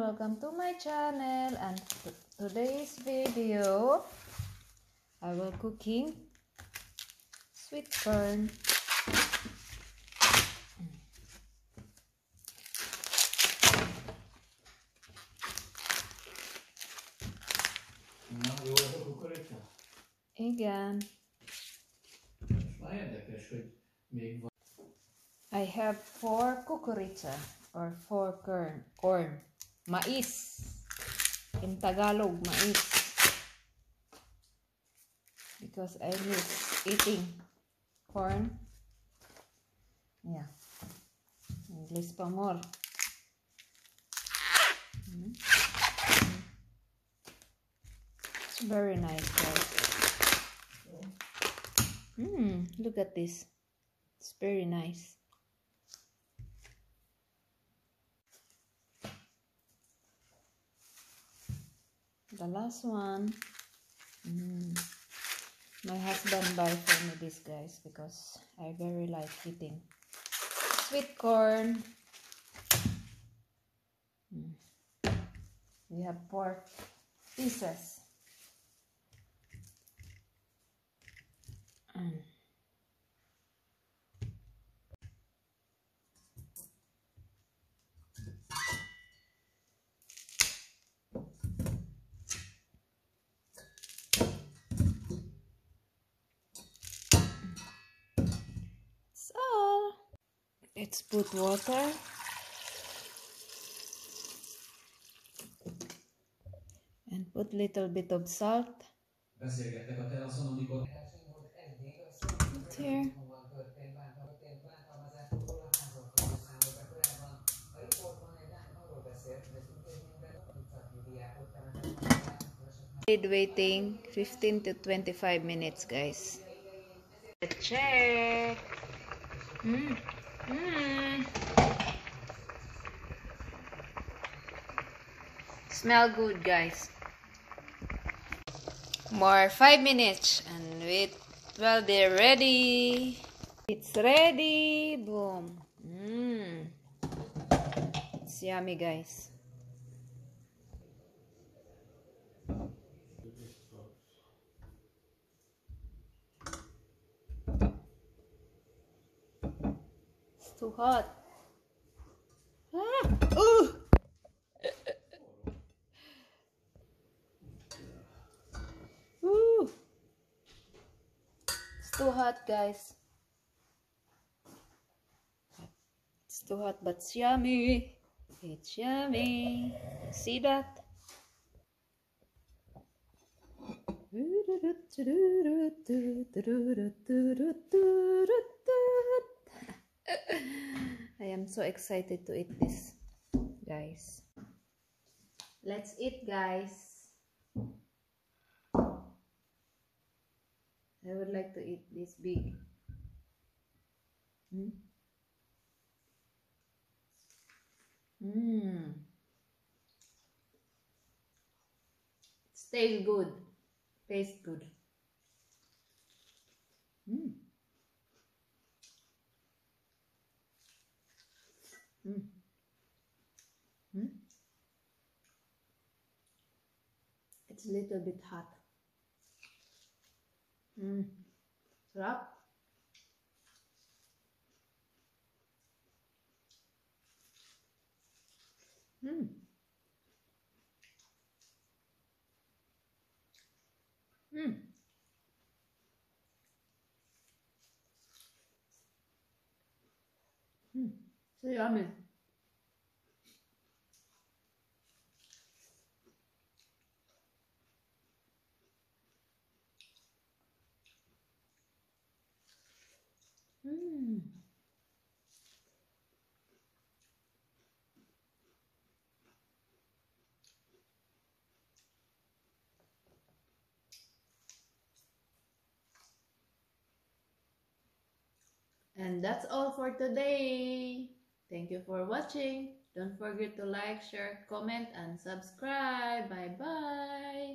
welcome to my channel. And today's video I will cooking sweet corn. Igen. I have 4 kukurica or 4 corn. Mais. In Tagalog, mais. Because I miss eating corn. Yeah. English pa more. It's very nice, guys. Look at this. It's very nice. The last one. My husband buy for me this, guys, because I very like eating sweet corn. We have 4 pieces. So let's put water. And put little bit of salt. Put here. Waiting 15 to 25 minutes, guys. Let's check. Smell good, guys. More 5 minutes and it will be ready. It's ready. Boom. It's yummy, guys. It's too hot. Ooh. Ooh. It's too hot, guys. It's too hot, but it's yummy. It's yummy. See that? I am so excited to eat this, guys. Let's eat, guys. I would like to eat this big. Tastes good. Tastes good. It's a little bit hot. Sarap. So yummy. And that's all for today. Thank you for watching. Don't forget to like, share, comment, and subscribe. Bye-bye.